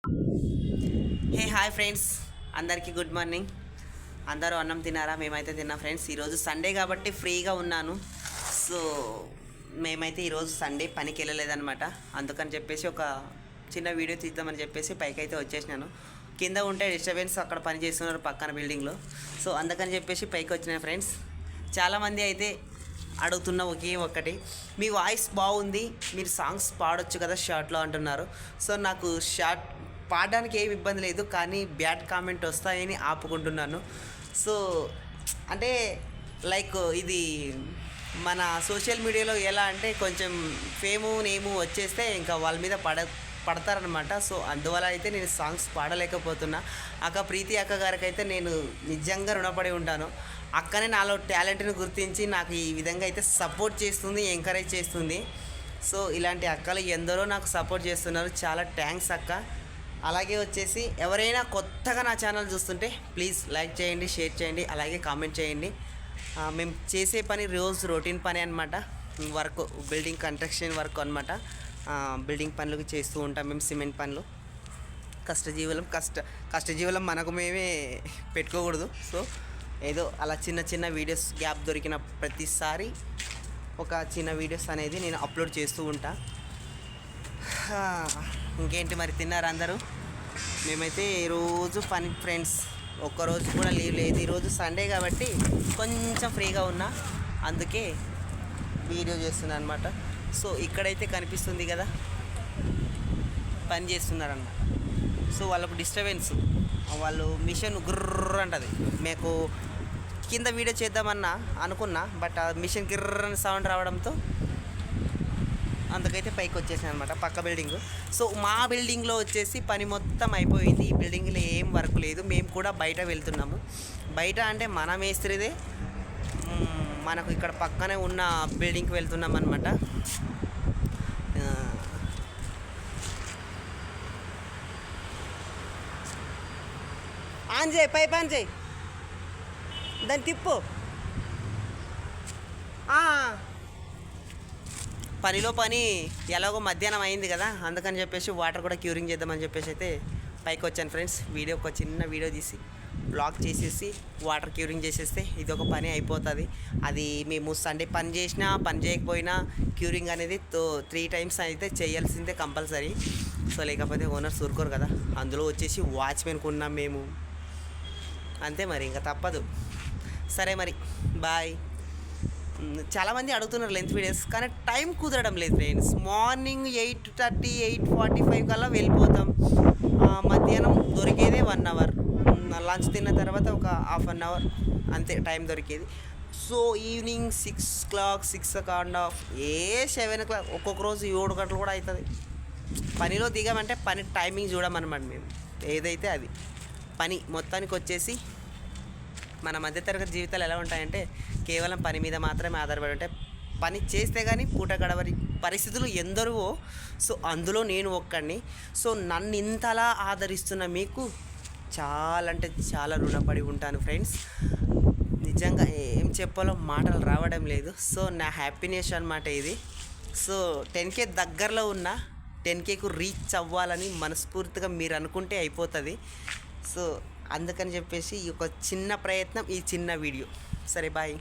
Hey hi friends, అందరికీ good morning. అందరూ అన్నం తిన్నారా? మేమైతే తిన్నాం ఫ్రెండ్స్. ఈరోజు సండే కాబట్టి ఫ్రీగా ఉన్నాను. సో మేమైతే ఈరోజు సండే పనికి వెళ్ళలేదన్నమాట. అందుకని చెప్పేసి ఒక చిన్న వీడియో తీద్దామని చెప్పేసి పైకి అయితే వచ్చేసినాను. కింద ఉంటే డిస్టర్బెన్స్, అక్కడ పని చేస్తున్నారు పక్కన బిల్డింగ్లో. సో అందుకని చెప్పేసి పైకి వచ్చినాయి ఫ్రెండ్స్. చాలామంది అయితే అడుగుతున్న ఒక్కటి, మీ వాయిస్ బాగుంది, మీరు సాంగ్స్ పాడొచ్చు కదా షార్ట్లో అంటున్నారు. సో నాకు షార్ట్ పాడడానికి ఏమి ఇబ్బంది లేదు, కానీ బ్యాడ్ కామెంట్ వస్తాయని ఆపుకుంటున్నాను. సో అంటే లైక్ ఇది మన సోషల్ మీడియాలో ఎలా అంటే కొంచెం ఫేము నేము వచ్చేస్తే ఇంకా వాళ్ళ మీద పడతారనమాట. సో అందువల్ల అయితే నేను సాంగ్స్ పాడలేకపోతున్నా. అక్క ప్రీతి అక్క గారికి అయితే నేను నిజంగా రుణపడి ఉంటాను. అక్కనే నాలో టాలెంట్ని గుర్తించి నాకు ఈ విధంగా అయితే సపోర్ట్ చేస్తుంది, ఎంకరేజ్ చేస్తుంది. సో ఇలాంటి అక్కలు ఎందరో నాకు సపోర్ట్ చేస్తున్నారు. చాలా థ్యాంక్స్ అక్క. అలాగే వచ్చేసి ఎవరైనా కొత్తగా నా ఛానల్ చూస్తుంటే ప్లీజ్ లైక్ చేయండి, షేర్ చేయండి, అలాగే కామెంట్ చేయండి. మేము చేసే పని రోజు రొటీన్ పని అనమాట. వర్క్ బిల్డింగ్ కన్స్ట్రక్షన్ వర్క్ అనమాట. బిల్డింగ్ పనులు చేస్తూ ఉంటాం మేము, సిమెంట్ పనులు. కష్టజీవులం మనకు మేమే పెట్టుకోకూడదు. సో ఏదో అలా చిన్న చిన్న వీడియోస్ గ్యాప్ దొరికిన ప్రతిసారి ఒక చిన్న వీడియోస్ అనేది నేను అప్లోడ్ చేస్తూ ఉంటా. ఇంకేంటి మరి, తిన్నారు అందరూ? మేమైతే ఈరోజు పని ఫ్రెండ్స్, ఒక్కరోజు కూడా లీవ్ లేదు. ఈరోజు సండే కాబట్టి కొంచెం ఫ్రీగా ఉన్నా, అందుకే వీడియో చేస్తున్నాను అనమాట. సో ఇక్కడైతే కనిపిస్తుంది కదా, పని చేస్తున్నారన్నమాట. సో వాళ్ళకు డిస్టర్బెన్స్, వాళ్ళు మిషన్ గుర్ర అంటది. మీకు కింద వీడియో చేద్దామన్నా అనుకున్నా, బట్ ఆ మిషన్ గిర్రని సౌండ్ రావడంతో అందుకైతే పైకి వచ్చేసాను అనమాట, పక్క బిల్డింగ్. సో మా బిల్డింగ్లో వచ్చేసి పని మొత్తం అయిపోయింది. ఈ బిల్డింగ్లో ఏం వర్క్ లేదు. మేము కూడా బయట వెళ్తున్నాము. బయట అంటే మన మేస్త్రిదే, మనకు ఇక్కడ పక్కనే ఉన్న బిల్డింగ్కి వెళ్తున్నాం అనమాట. ఆన్ చేయి, పైప్ ఆన్ చేయి, దాన్ని తిప్పు. పనిలో పని ఎలాగో మధ్యాహ్నం అయింది కదా, అందుకని చెప్పేసి వాటర్ కూడా క్యూరింగ్ చేద్దామని చెప్పేసి అయితే పైకి వచ్చాను ఫ్రెండ్స్. ఒక చిన్న వీడియో తీసి బ్లాక్ చేసేసి వాటర్ క్యూరింగ్ చేసేస్తే ఇది ఒక పని అయిపోతుంది. అది మేము సండే పని చేసినా పని చేయకపోయినా క్యూరింగ్ అనేది 3 times అయితే చేయాల్సిందే కంపల్సరీ. సో లేకపోతే ఓనర్స్ ఊరుకోరు కదా. అందులో వచ్చేసి వాచ్మెన్కి ఉన్నాం మేము, అంతే మరి, ఇంకా తప్పదు. సరే మరి, బాయ్. చాలామంది అడుగుతున్నారు లెంత్ వీడియోస్, కానీ టైం కుదరడం లేదు ఫ్రెండ్స్. మార్నింగ్ 8:30, 8:45 కల్లా వెళ్ళిపోతాం. మధ్యాహ్నం దొరికేదే 1 hour, లంచ్ తిన్న తర్వాత ఒక ½ an hour అంతే టైం దొరికేది. సో ఈవినింగ్ 6 o'clock, 6:30, 7 o'clock, ఒక్కొక్క రోజు 7 గంటలు కూడా అవుతుంది. పనిలో దిగామంటే పని టైమింగ్ చూడమన్నమాట మేము, ఏదైతే అది పని. మొత్తానికి వచ్చేసి మన మధ్యతరగతి జీవితాలు ఎలా ఉంటాయంటే కేవలం పని మీద మాత్రమే ఆధారపడి ఉంటాయి. పని చేస్తే కానీ పూట గడవని పరిస్థితులు ఎందరో. సో అందులో నేను ఒక్కడిని. సో నన్ను ఇంతలా ఆదరిస్తున్న మీకు చాలా అంటే చాలా రుణపడి ఉంటాను ఫ్రెండ్స్. నిజంగా ఏం చెప్పాలో మాటలు రావడం లేదు. సో నా హ్యాపీనెస్ అన్నమాట ఇది. సో 10K దగ్గరలో ఉన్న 10Kకు రీచ్ అవ్వాలని మనస్ఫూర్తిగా మీరు అనుకుంటే అయిపోతుంది. సో అందుకని చెప్పేసి ఈ ఒక చిన్న ప్రయత్నం, ఈ చిన్న వీడియో. సరే, బాయ్.